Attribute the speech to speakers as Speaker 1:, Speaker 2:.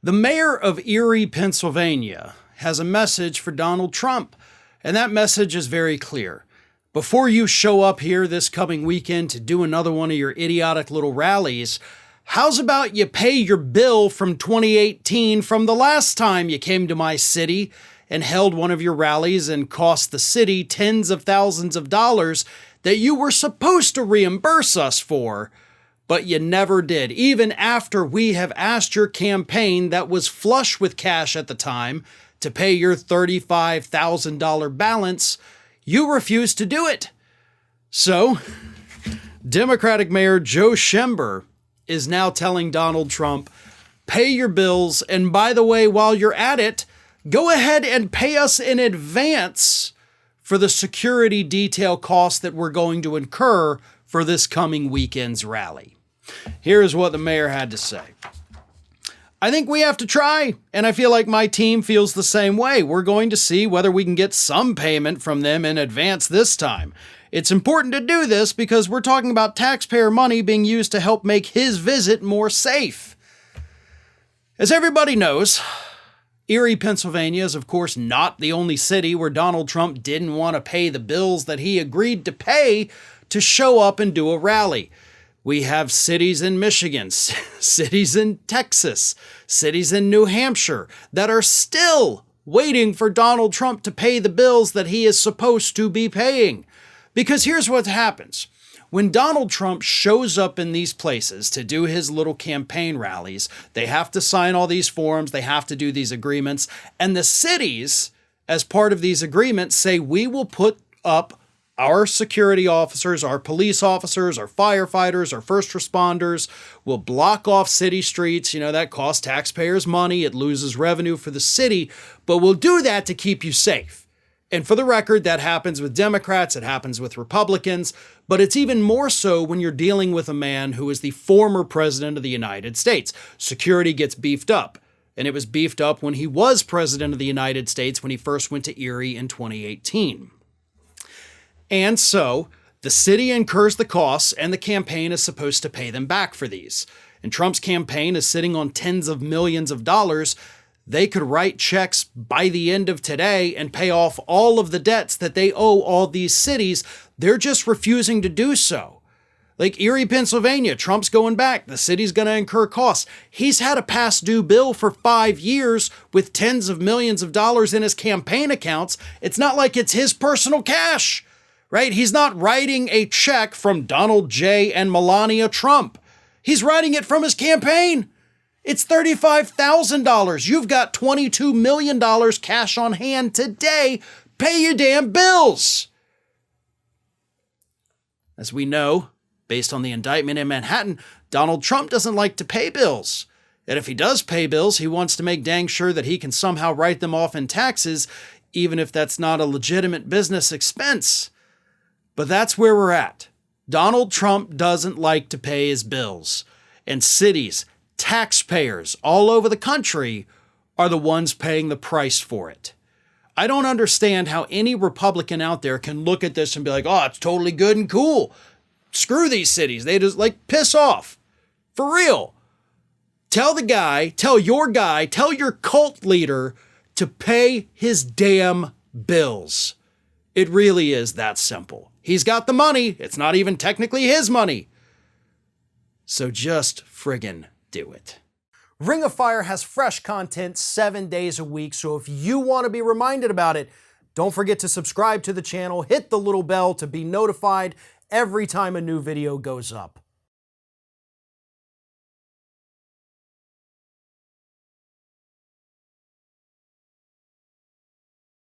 Speaker 1: The mayor of Erie, Pennsylvania, has a message for Donald Trump, and that message is very clear. Before you show up here this coming weekend to do another one of your idiotic little rallies, how's about you pay your bill from 2018 from the last time you came to my city and held one of your rallies and cost the city tens of thousands of dollars that you were supposed to reimburse us for, but you never did. Even after we have asked your campaign that was flush with cash at the time to pay your $35,000 balance, you refused to do it. So, Democratic Mayor Joe Sember is now telling Donald Trump, pay your bills, and by the way, while you're at it, go ahead and pay us in advance for the security detail costs that we're going to incur for this coming weekend's rally. Here's what the mayor had to say. I think we have to try, and I feel like my team feels the same way. We're going to see whether we can get some payment from them in advance this time. It's important to do this because we're talking about taxpayer money being used to help make his visit more safe. As everybody knows, Erie, Pennsylvania is of course not the only city where Donald Trump didn't want to pay the bills that he agreed to pay to show up and do a rally. We have cities in Michigan, cities in Texas, cities in New Hampshire that are still waiting for Donald Trump to pay the bills that he is supposed to be paying. Because here's what happens. When Donald Trump shows up in these places to do his little campaign rallies, they have to sign all these forms, they have to do these agreements, and the cities, as part of these agreements, say we will put up our security officers, our police officers, our firefighters, our first responders will block off city streets. You know, that costs taxpayers money. It loses revenue for the city, but we'll do that to keep you safe. And for the record, that happens with Democrats, it happens with Republicans, but it's even more so when you're dealing with a man who is the former president of the United States. Security gets beefed up, and it was beefed up when he was president of the United States when he first went to Erie in 2018. And so the city incurs the costs and the campaign is supposed to pay them back for these. And Trump's campaign is sitting on tens of millions of dollars. They could write checks by the end of today and pay off all of the debts that they owe all these cities. They're just refusing to do so. Like Erie, Pennsylvania, Trump's going back. The city's going to incur costs. He's had a past due bill for 5 years with tens of millions of dollars in his campaign accounts. It's not like it's his personal cash. Right? He's not writing a check from Donald J. and Melania Trump. He's writing it from his campaign. It's $35,000. You've got $22 million cash on hand today. Pay your damn bills. As we know, based on the indictment in Manhattan, Donald Trump doesn't like to pay bills. And if he does pay bills, he wants to make dang sure that he can somehow write them off in taxes, even if that's not a legitimate business expense. But that's where we're at. Donald Trump doesn't like to pay his bills. And cities, taxpayers all over the country are the ones paying the price for it. I don't understand how any Republican out there can look at this and be like, oh, it's totally good and cool. Screw these cities. They just piss off. For real. Tell your cult leader to pay his damn bills. It really is that simple. He's got the money. It's not even technically his money. So just friggin' do it. Ring of Fire has fresh content 7 days a week, so if you want to be reminded about it, don't forget to subscribe to the channel, hit the little bell to be notified every time a new video goes up.